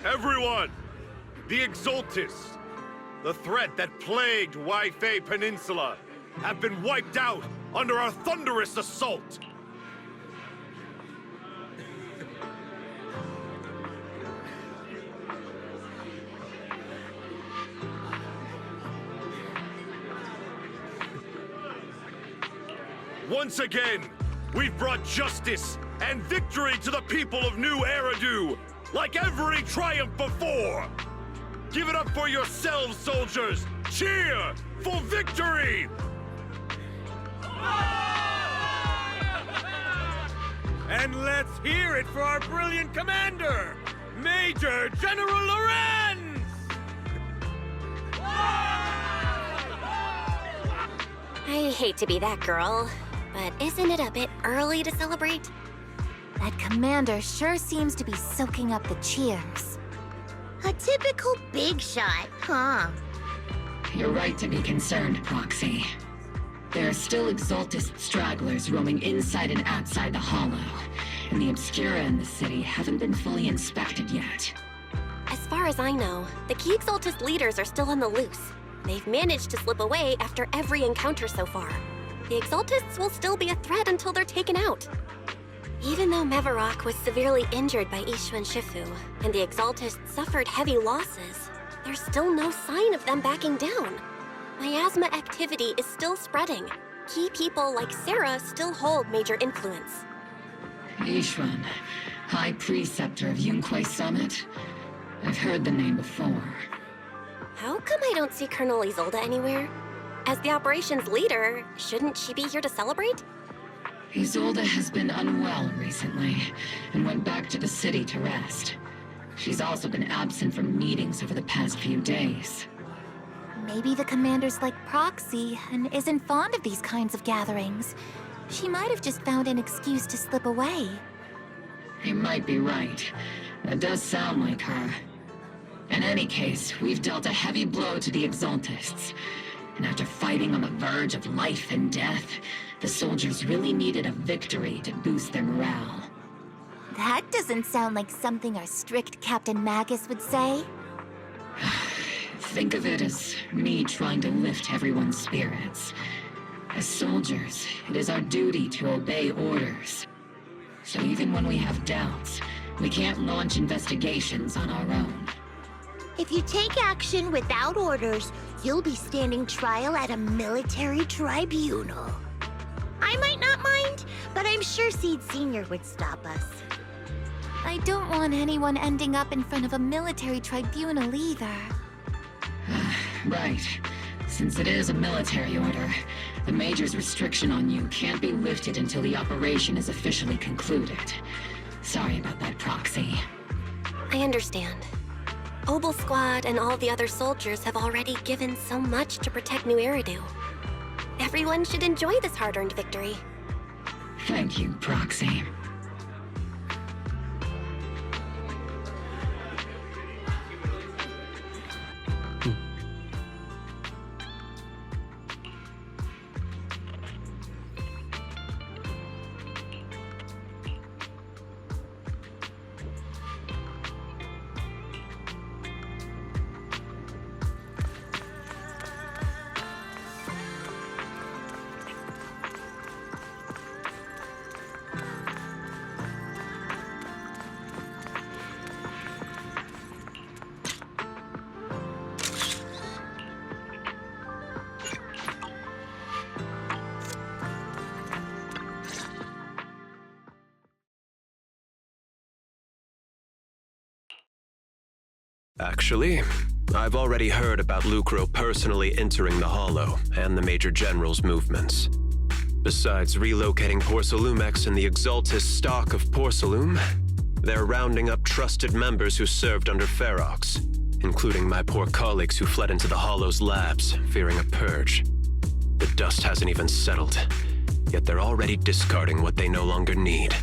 Everyone! The Exultists, the threat that plagued Waifei Peninsula, have been wiped out under our thunderous assault! Once again, we've brought justice and victory to the people of New Eridu, like every triumph before! Give it up for yourselves, soldiers! Cheer for victory! And let's hear it for our brilliant commander, Major General Lorenz! I hate to be that girl, but isn't it a bit early to celebrate? That commander sure seems to be soaking up the cheers. A typical big shot, huh? You're right to be concerned, Proxy. There are still Exaltist stragglers roaming inside and outside the Hollow, and the Obscura in the city haven't been fully inspected yet. As far as I know, the key Exaltist leaders are still on the loose. They've managed to slip away after every encounter so far. The Exaltists will still be a threat until they're taken out. Even though Mevarok was severely injured by Ishu and Shifu, and the Exaltists suffered heavy losses, there's still no sign of them backing down. Miasma activity is still spreading. Key people like Sarah still hold major influence. Ishwan, High Preceptor of Yunquai Summit? I've heard the name before. How come I don't see Colonel Isolde anywhere? As the operations leader, shouldn't she be here to celebrate? Isolde has been unwell recently, and went back to the city to rest. She's also been absent from meetings over the past few days. Maybe the commander's like Proxy and isn't fond of these kinds of gatherings. She might have just found an excuse to slip away. You might be right. That does sound like her. In any case, we've dealt a heavy blow to the Exaltists. And after fighting on the verge of life and death, the soldiers really needed a victory to boost their morale. That doesn't sound like something our strict Captain Magus would say. Think of it as me trying to lift everyone's spirits. As soldiers, it is our duty to obey orders. So even when we have doubts, we can't launch investigations on our own. If you take action without orders, you'll be standing trial at a military tribunal. I might not mind, but I'm sure Seed Senior would stop us. I don't want anyone ending up in front of a military tribunal either. Right. Since it is a military order, the Major's restriction on you can't be lifted until the operation is officially concluded. Sorry about that, Proxy. I understand. Obel Squad and all the other soldiers have already given so much to protect New Eridu. Everyone should enjoy this hard-earned victory. Thank you, Proxy. Actually, I've already heard about Lucro personally entering the Hollow and the Major General's movements. Besides relocating Porcelumex and the Exaltist stock of Porcelume, they're rounding up trusted members who served under Ferox, including my poor colleagues who fled into the Hollow's labs, fearing a purge. The dust hasn't even settled, yet they're already discarding what they no longer need,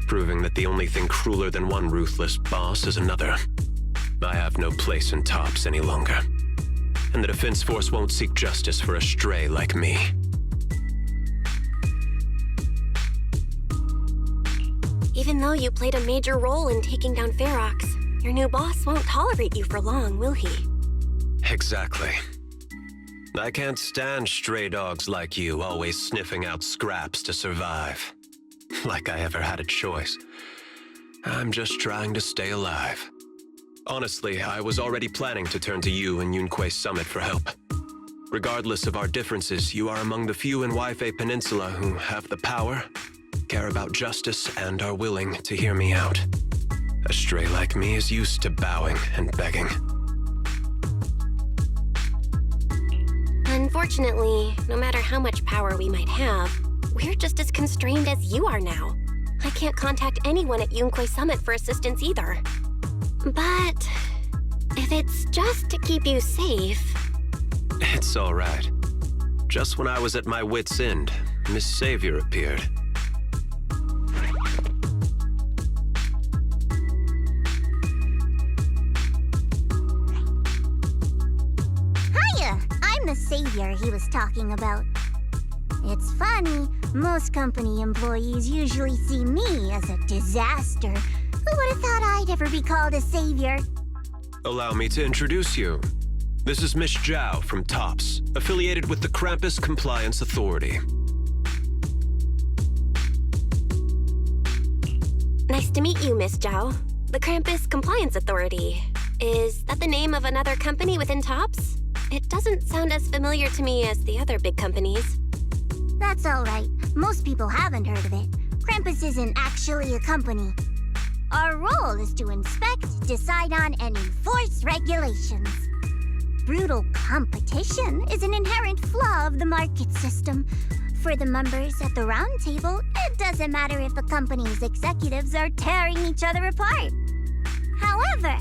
proving that the only thing crueler than one ruthless boss is another. I have no place in Tops any longer, and the Defense Force won't seek justice for a stray like me. Even though you played a major role in taking down Ferox, your new boss won't tolerate you for long, will he? Exactly. I can't stand stray dogs like you always sniffing out scraps to survive. Like I ever had a choice. I'm just trying to stay alive. Honestly, I was already planning to turn to you and Yunquai Summit for help. Regardless of our differences, you are among the few in Wi-Fi Peninsula who have the power, care about justice, and are willing to hear me out. A stray like me is used to bowing and begging. Unfortunately, no matter how much power we might have, we're just as constrained as you are now. I can't contact anyone at Yunquay Summit for assistance either. But if it's just to keep you safe... It's all right. Just when I was at my wit's end, Miss Savior appeared. Hiya! I'm the savior he was talking about. It's funny, most company employees usually see me as a disaster. Who would have thought I'd ever be called a savior? Allow me to introduce you. This is Miss Zhao from TOPS, affiliated with the Krampus Compliance Authority. Nice to meet you, Miss Zhao. The Krampus Compliance Authority. Is that the name of another company within TOPS? It doesn't sound as familiar to me as the other big companies. That's alright. Most people haven't heard of it. Krampus isn't actually a company. Our role is to inspect, decide on, and enforce regulations. Brutal competition is an inherent flaw of the market system. For the members at the round table, it doesn't matter if the company's executives are tearing each other apart. However,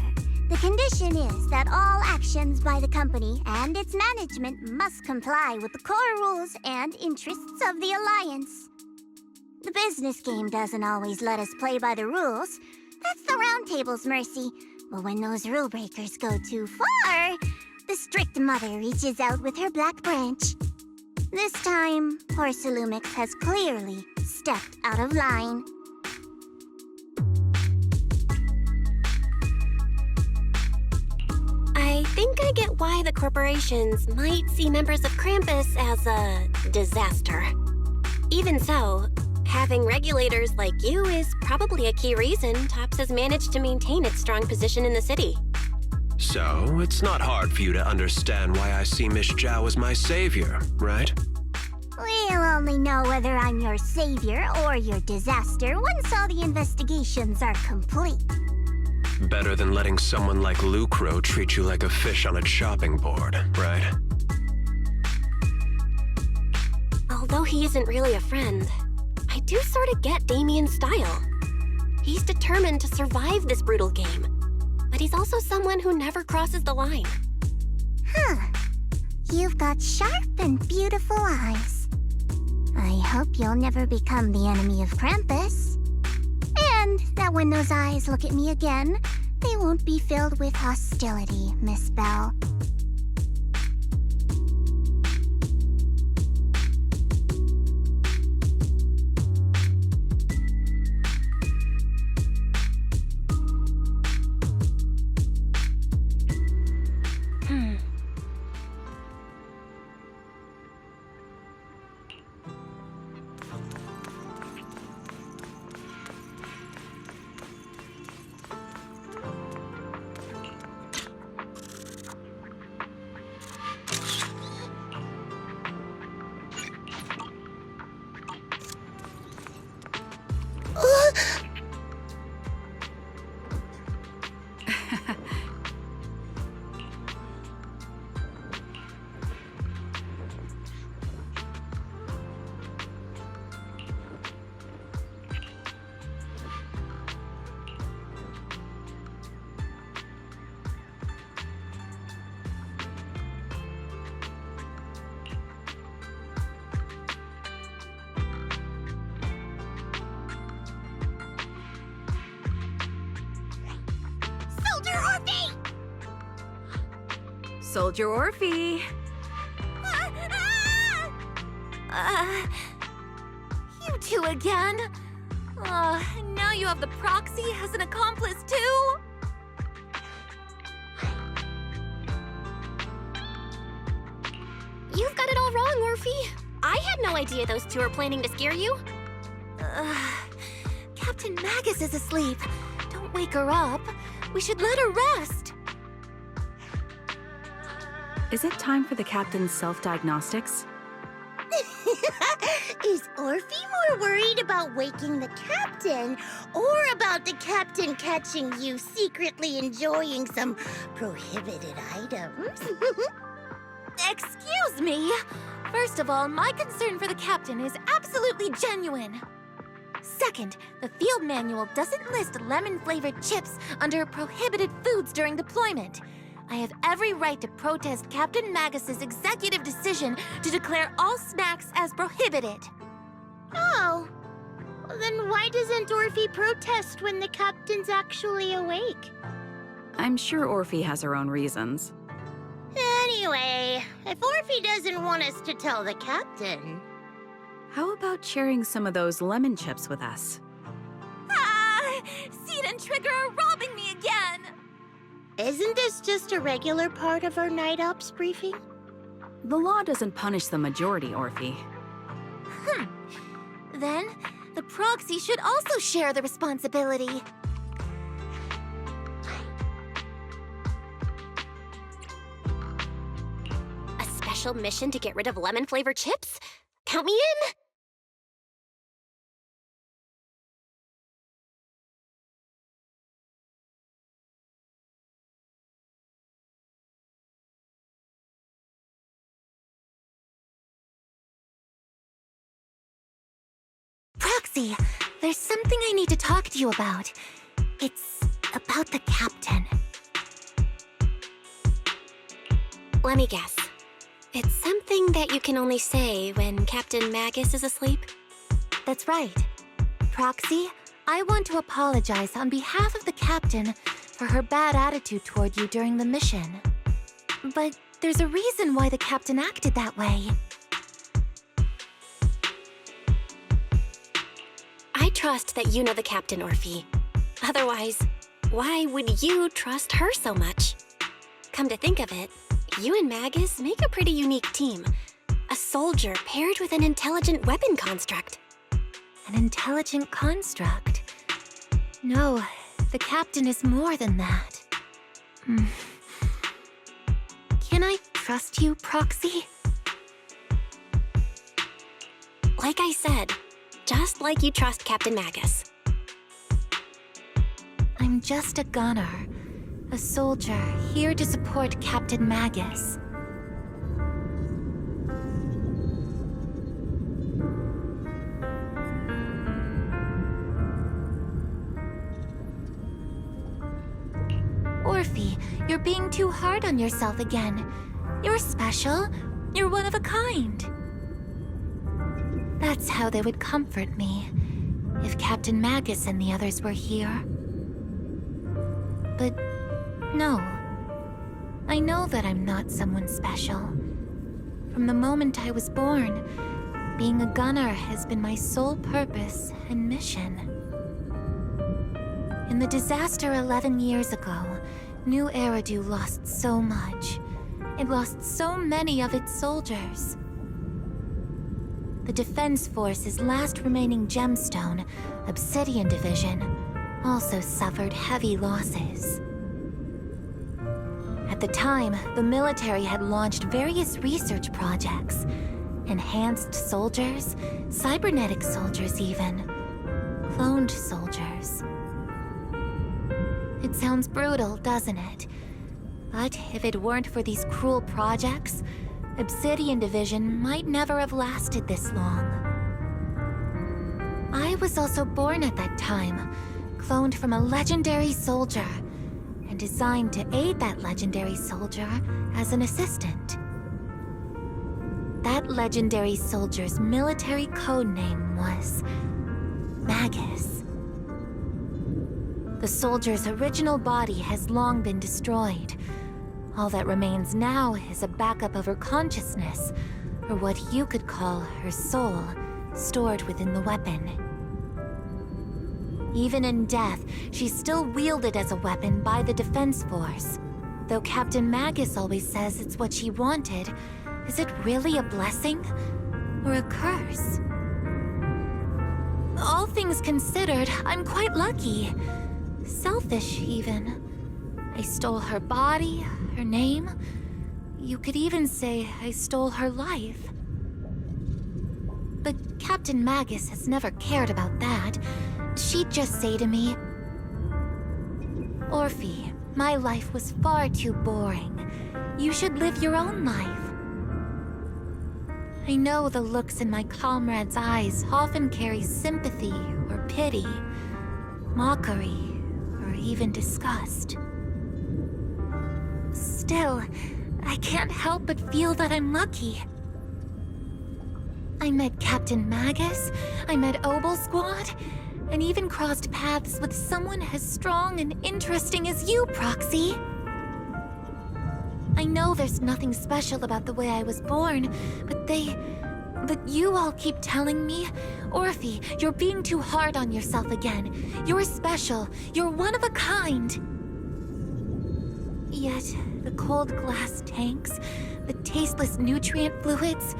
the condition is that all actions by the company and its management must comply with the core rules and interests of the Alliance. The business game doesn't always let us play by the rules. That's the round table's mercy. But when those rule breakers go too far, the strict mother reaches out with her black branch. This time, Porcelumix has clearly stepped out of line. I think I get why the corporations might see members of Krampus as a disaster. Even so, having regulators like you is probably a key reason TOPS has managed to maintain its strong position in the city. So, it's not hard for you to understand why I see Miss Zhao as my savior, right? We'll only know whether I'm your savior or your disaster once all the investigations are complete. Better than letting someone like Lucro treat you like a fish on a chopping board, right? Although he isn't really a friend, I do sort of get Damien's style. He's determined to survive this brutal game, but he's also someone who never crosses the line. Huh. You've got sharp and beautiful eyes. I hope you'll never become the enemy of Krampus. And that when those eyes look at me again, they won't be filled with hostility, Miss Bell. Soldier Orphe! You two again? Now you have the proxy as an accomplice too? You've got it all wrong, Orphe. I had no idea those two were planning to scare you. Captain Magus is asleep. Don't wake her up. We should let her rest. Is it time for the captain's self-diagnostics? Is Orphe more worried about waking the captain or about the captain catching you secretly enjoying some prohibited items? Excuse me! First of all, my concern for the captain is absolutely genuine. Second, the field manual doesn't list lemon-flavored chips under prohibited foods during deployment. I have every right to protest Captain Magus's executive decision to declare all snacks as prohibited. Oh. Well, then why doesn't Orphe protest when the captain's actually awake? I'm sure Orphe has her own reasons. Anyway, if Orphe doesn't want us to tell the captain... How about sharing some of those lemon chips with us? Ah! Seed and Trigger are robbing me again! Isn't this just a regular part of our night ops briefing? The law doesn't punish the majority, Orphe. Then, the proxy should also share the responsibility. A special mission to get rid of lemon-flavored chips? Count me in! Proxy, there's something I need to talk to you about. It's about the captain. Let me guess. It's something that you can only say when Captain Magus is asleep? That's right. Proxy, I want to apologize on behalf of the captain for her bad attitude toward you during the mission. But there's a reason why the captain acted that way. I trust that you know the captain, Orphe. Otherwise, why would you trust her so much? Come to think of it, you and Magus make a pretty unique team. A soldier paired with an intelligent weapon construct. An intelligent construct? No, the captain is more than that. Can I trust you, Proxy? Like I said, just like you trust Captain Magus. I'm just a gunner. A soldier here to support Captain Magus. Orphe, you're being too hard on yourself again. You're special. You're one of a kind. That's how they would comfort me, if Captain Magus and the others were here. But no, I know that I'm not someone special. From the moment I was born, being a gunner has been my sole purpose and mission. In the disaster 11 years ago, New Eridu lost so much. It lost so many of its soldiers. The Defense Force's last remaining gemstone, Obsidian Division, also suffered heavy losses. At the time, the military had launched various research projects. Enhanced soldiers, cybernetic soldiers even. Cloned soldiers. It sounds brutal, doesn't it? But if it weren't for these cruel projects, Obsidian Division might never have lasted this long. I was also born at that time, cloned from a legendary soldier, and designed to aid that legendary soldier as an assistant. That legendary soldier's military code name was Magus. The soldier's original body has long been destroyed. All that remains now is a backup of her consciousness, or what you could call her soul, stored within the weapon. Even in death, she's still wielded as a weapon by the Defense Force. Though Captain Magus always says it's what she wanted, is it really a blessing or a curse? All things considered, I'm quite lucky. Selfish, even. I stole her body, her name, You could even say I stole her life. But Captain Magus has never cared about that. She'd just say to me, "Orphe, my life was far too boring. You should live your own life." I know the looks in my comrades' eyes often carry sympathy or pity, mockery, or even disgust. Still, I can't help but feel that I'm lucky. I met Captain Magus, I met Obel Squad, and even crossed paths with someone as strong and interesting as you, Proxy. I know there's nothing special about the way I was born, but you all keep telling me, "Orphe, you're being too hard on yourself again. You're special. You're one of a kind." Yet, the cold glass tanks, the tasteless nutrient fluids,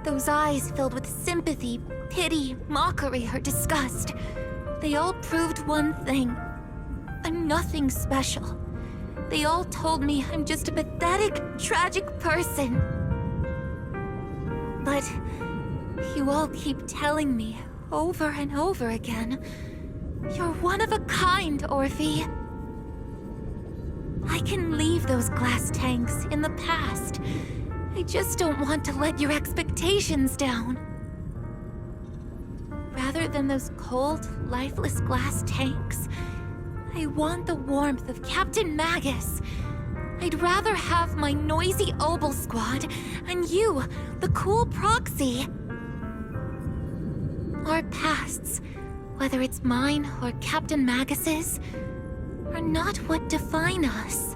those eyes filled with sympathy, pity, mockery, or disgust, they all proved one thing. I'm nothing special. They all told me I'm just a pathetic, tragic person. But you all keep telling me over and over again, "You're one of a kind, Orphe." I can leave those glass tanks in the past. I just don't want to let your expectations down. Rather than those cold, lifeless glass tanks, I want the warmth of Captain Magus. I'd rather have my noisy Obel Squad and you, the cool Proxy. Our pasts, whether it's mine or Captain Magus's, are not what define us.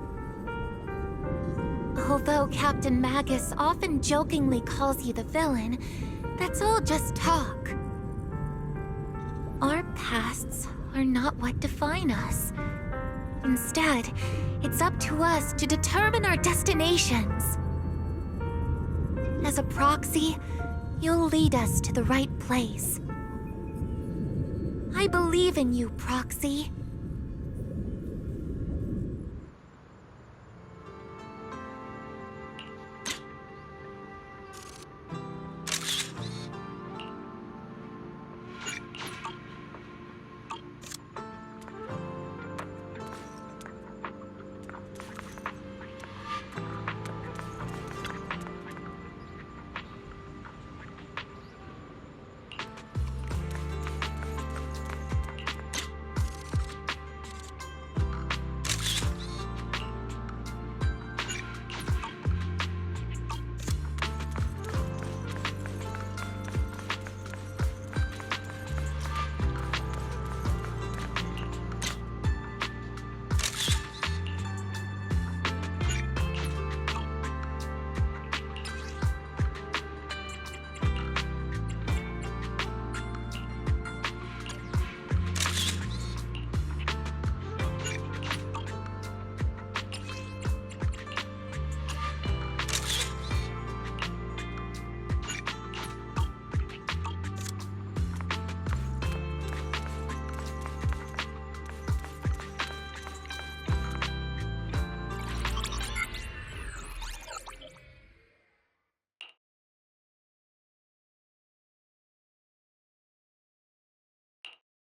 Although Captain Magus often jokingly calls you the villain, that's all just talk. Our pasts are not what define us. Instead, it's up to us to determine our destinations. As a Proxy, you'll lead us to the right place. I believe in you, Proxy.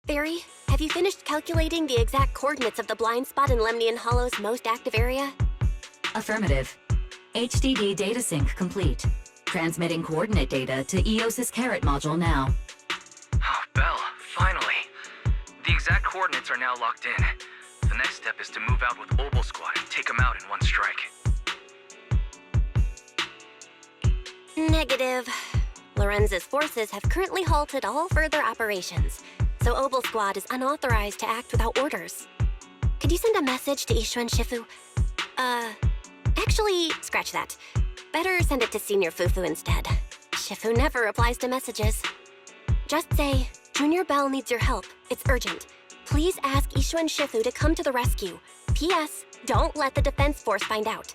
Barry, have you finished calculating the exact coordinates of the blind spot in Lemnian Hollow's most active area? Affirmative. HDD data sync complete. Transmitting coordinate data to EOS's Carrot module now. Oh, Belle, finally. The exact coordinates are now locked in. The next step is to move out with Obel Squad and take them out in one strike. Negative. Lorenz's forces have currently halted all further operations, so Obel Squad is unauthorized to act without orders. Could you send a message to Ishuan Shifu? Actually, scratch that. Better send it to Senior Fufu instead. Shifu never replies to messages. Just say, Junior Bell needs your help. It's urgent. Please ask Ishuan Shifu to come to the rescue. P.S. Don't let the defense force find out.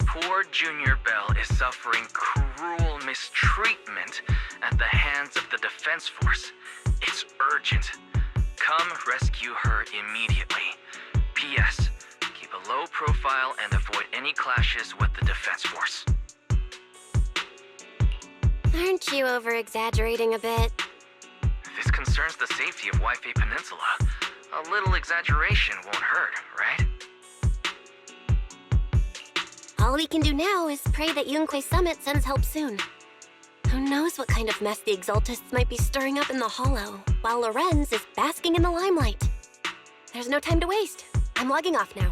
Poor Junior Bell is suffering cruel mistreatment at the hands of the defense force. It's urgent. Come rescue her immediately. P.S. Keep a low profile and avoid any clashes with the Defense Force. Aren't you over-exaggerating a bit? This concerns the safety of Wi-Fi Peninsula. A little exaggeration won't hurt, right? All we can do now is pray that Yunque Summit sends help soon. Who knows what kind of mess the Exaltists might be stirring up in the Hollow, while Lorenz is basking in the limelight. There's no time to waste. I'm logging off now.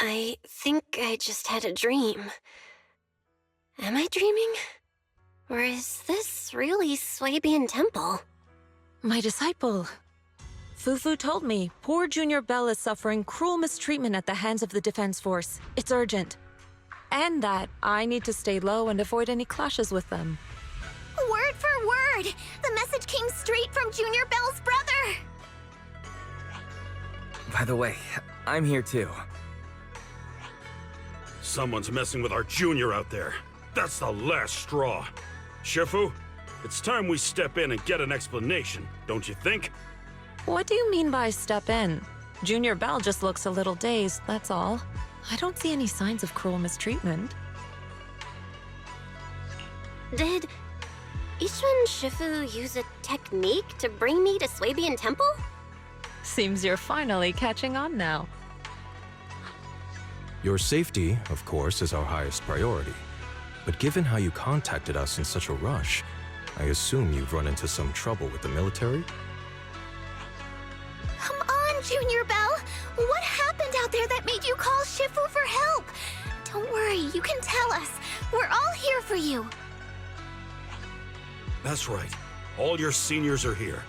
I think I just had a dream. Am I dreaming? Or is this really Swabian Temple? My disciple. Fufu told me poor Junior Bell is suffering cruel mistreatment at the hands of the Defense Force. It's urgent. And that I need to stay low and avoid any clashes with them. Word for word! The message came straight from Junior Bell's brother! By the way, I'm here too. Someone's messing with our junior out there. That's the last straw. Shifu, it's time we step in and get an explanation, don't you think? What do you mean by step in? Junior Bell just looks a little dazed, that's all. I don't see any signs of cruel mistreatment. Did Ishun Shifu use a technique to bring me to Swabian Temple? Seems you're finally catching on now. Your safety, of course, is our highest priority. But given how you contacted us in such a rush, I assume you've run into some trouble with the military? Come on, Junior Bell! What happened out there that made you call Shifu for help? Don't worry, you can tell us. We're all here for you. That's right. All your seniors are here.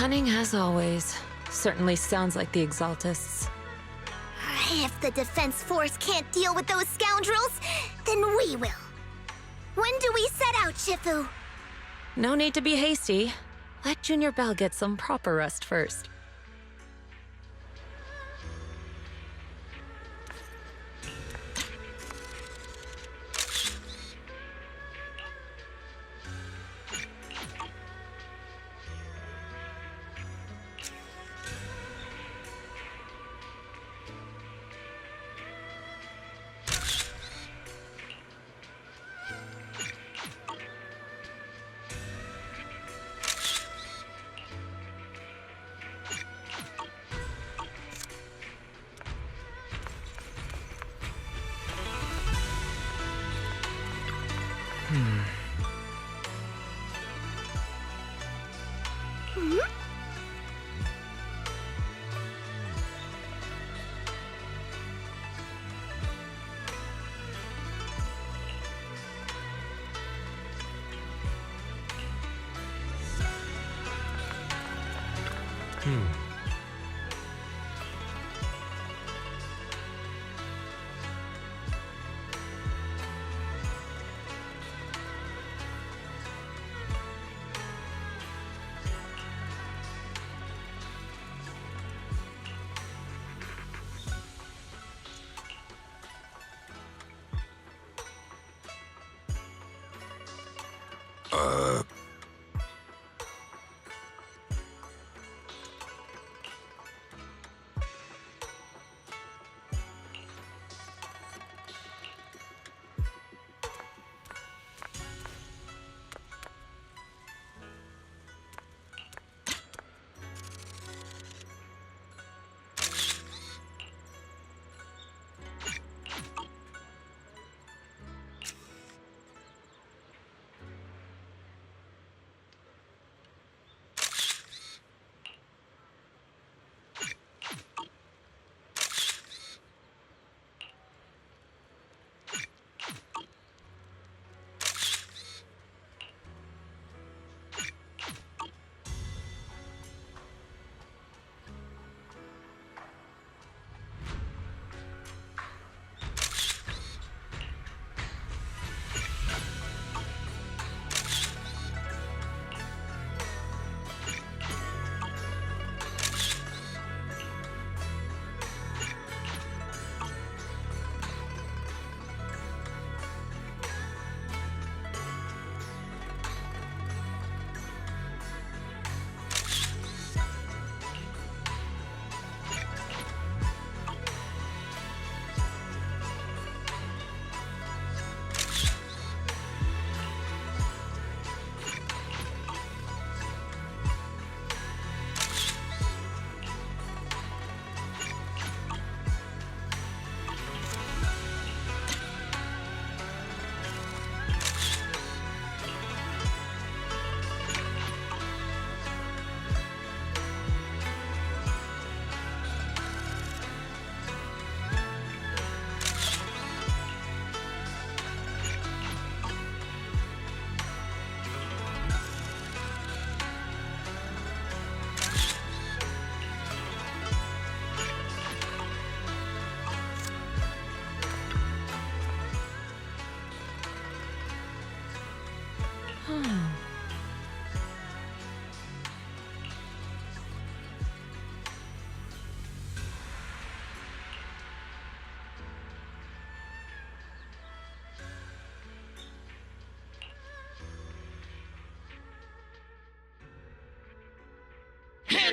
Cunning as always. Certainly sounds like the Exaltists. If the Defense Force can't deal with those scoundrels, then we will. When do we set out, Shifu? No need to be hasty. Let Junior Bell get some proper rest first.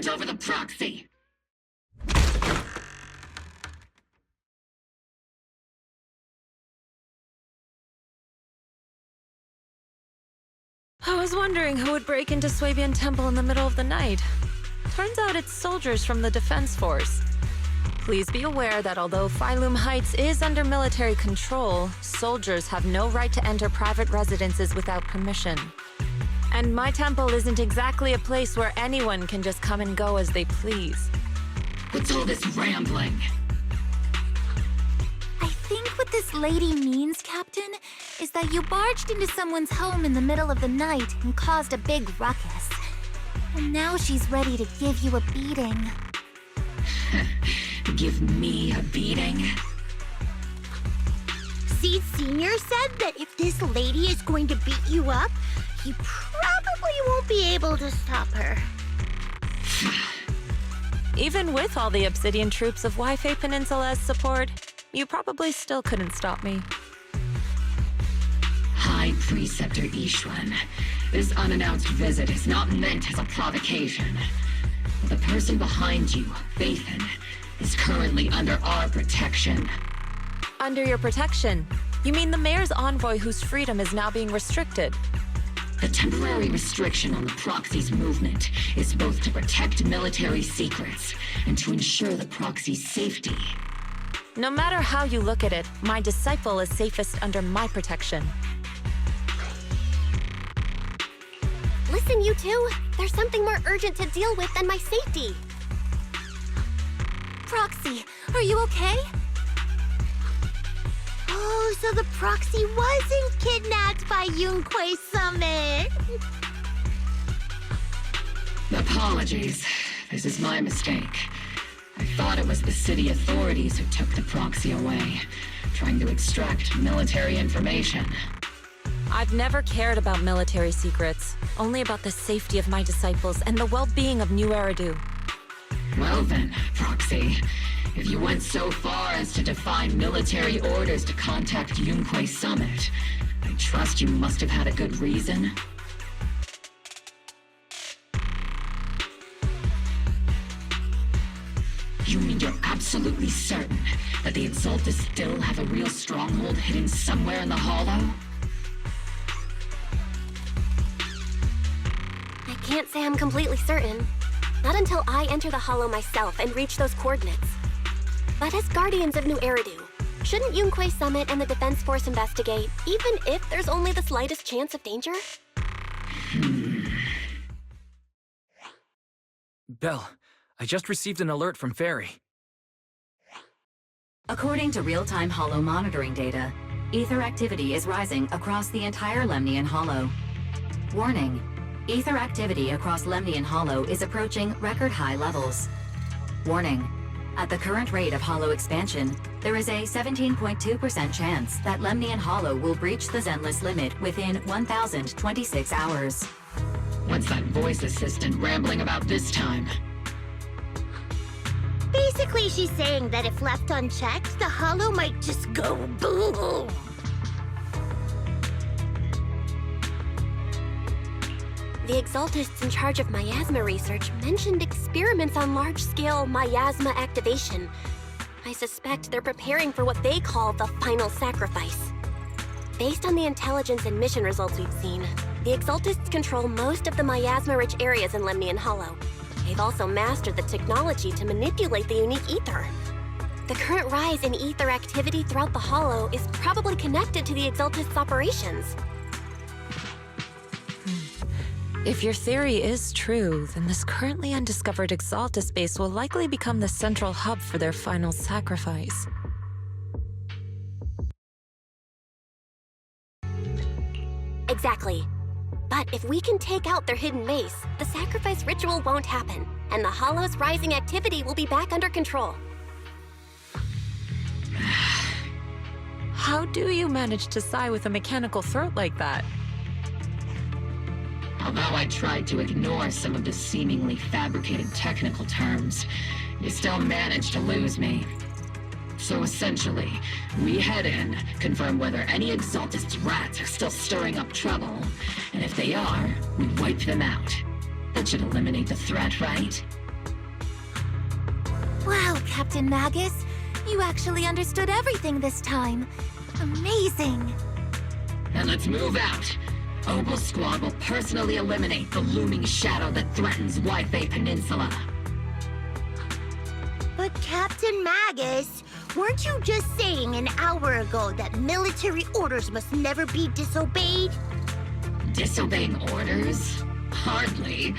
hand over the proxy! I was wondering who would break into Swabian Temple in the middle of the night. Turns out it's soldiers from the Defense Force. Please be aware that although Phylum Heights is under military control, soldiers have no right to enter private residences without permission. And my temple isn't exactly a place where anyone can just come and go as they please. What's all this rambling? I think what this lady means, Captain, is that you barged into someone's home in the middle of the night and caused a big ruckus. And now she's ready to give you a beating. Give me a beating? Seed Sr. said that if this lady is going to beat you up, he probably won't be able to stop her. Even with all the Obsidian troops of Wi-Fi Peninsula as support, you probably still couldn't stop me. High Preceptor Ishwan, this unannounced visit is not meant as a provocation. The person behind you, Bathan, is currently under our protection. Under your protection? You mean the mayor's envoy whose freedom is now being restricted? The temporary restriction on the proxy's movement is both to protect military secrets and to ensure the proxy's safety. No matter how you look at it, my disciple is safest under my protection. Listen, you two. There's something more urgent to deal with than my safety. Proxy, are you okay? Oh, so the proxy wasn't kidnapped by Yunquei Summit. Apologies. This is my mistake. I thought it was the city authorities who took the proxy away, trying to extract military information. I've never cared about military secrets, only about the safety of my disciples and the well-being of New Eridu. Well then, Proxy, if you went so far as to defy military orders to contact Yunquei Summit, I trust you must have had a good reason. You mean you're absolutely certain that the Exaltus still have a real stronghold hidden somewhere in the Hollow? I can't say I'm completely certain. Not until I enter the Hollow myself and reach those coordinates. But as Guardians of New Eridu, shouldn't Yunquei Summit and the Defense Force investigate, even if there's only the slightest chance of danger? Belle, I just received an alert from Fairy. According to real-time Hollow monitoring data, ether activity is rising across the entire Lemnian Hollow. Warning. Ether activity across Lemnian Hollow is approaching record-high levels. Warning. At the current rate of Hollow expansion, there is a 17.2% chance that Lemnian Hollow will breach the Zenless limit within 1,026 hours. What's that voice assistant rambling about this time? Basically, she's saying that if left unchecked, the Hollow might just go boom. The Exaltists in charge of miasma research mentioned experiments on large-scale miasma activation. I suspect they're preparing for what they call the final sacrifice. Based on the intelligence and mission results we've seen, the Exaltists control most of the miasma-rich areas in Lemnian Hollow. They've also mastered the technology to manipulate the unique ether. The current rise in ether activity throughout the Hollow is probably connected to the Exaltists' operations. If your theory is true, then this currently undiscovered Exaltus base will likely become the central hub for their final sacrifice. Exactly. But if we can take out their hidden base, the sacrifice ritual won't happen, and the Hollow's rising activity will be back under control. How do you manage to sigh with a mechanical throat like that? Although I tried to ignore some of the seemingly fabricated technical terms, you still managed to lose me. So essentially, we head in, confirm whether any Exaltist rats are still stirring up trouble, and if they are, we wipe them out. That should eliminate the threat, right? Captain Magus. You actually understood everything this time. Amazing. And let's move out. Opal Squad will personally eliminate the looming shadow that threatens Wi-Fi Peninsula. But Captain Magus, weren't you just saying an hour ago that military orders must never be disobeyed? Disobeying orders? Hardly.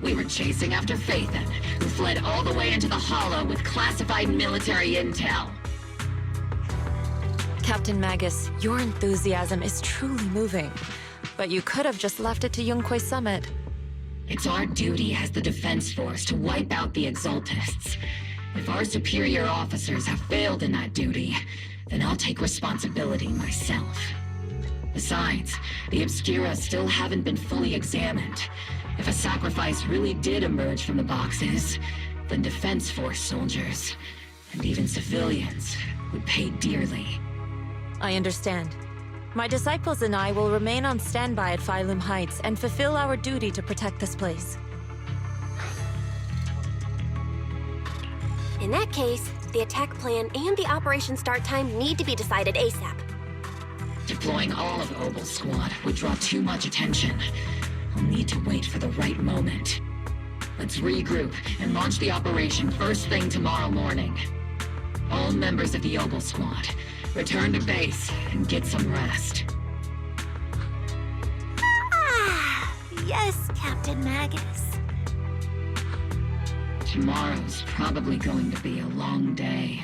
We were chasing after Phaethon, who fled all the way into the Hollow with classified military intel. Captain Magus, your enthusiasm is truly moving. But you could have just left it to Yunquay Summit. It's our duty as the Defense Force to wipe out the Exaltists. If our superior officers have failed in that duty, then I'll take responsibility myself. Besides, the Obscura still haven't been fully examined. If a sacrifice really did emerge from the boxes, then Defense Force soldiers, and even civilians, would pay dearly. I understand. My disciples and I will remain on standby at Phylum Heights and fulfill our duty to protect this place. In that case, the attack plan and the operation start time need to be decided ASAP. Deploying all of Opal Squad would draw too much attention. I'll need to wait for the right moment. Let's regroup and launch the operation first thing tomorrow morning. All members of the Opal Squad, return to base and get some rest. Yes, Captain Magus. Tomorrow's probably going to be a long day.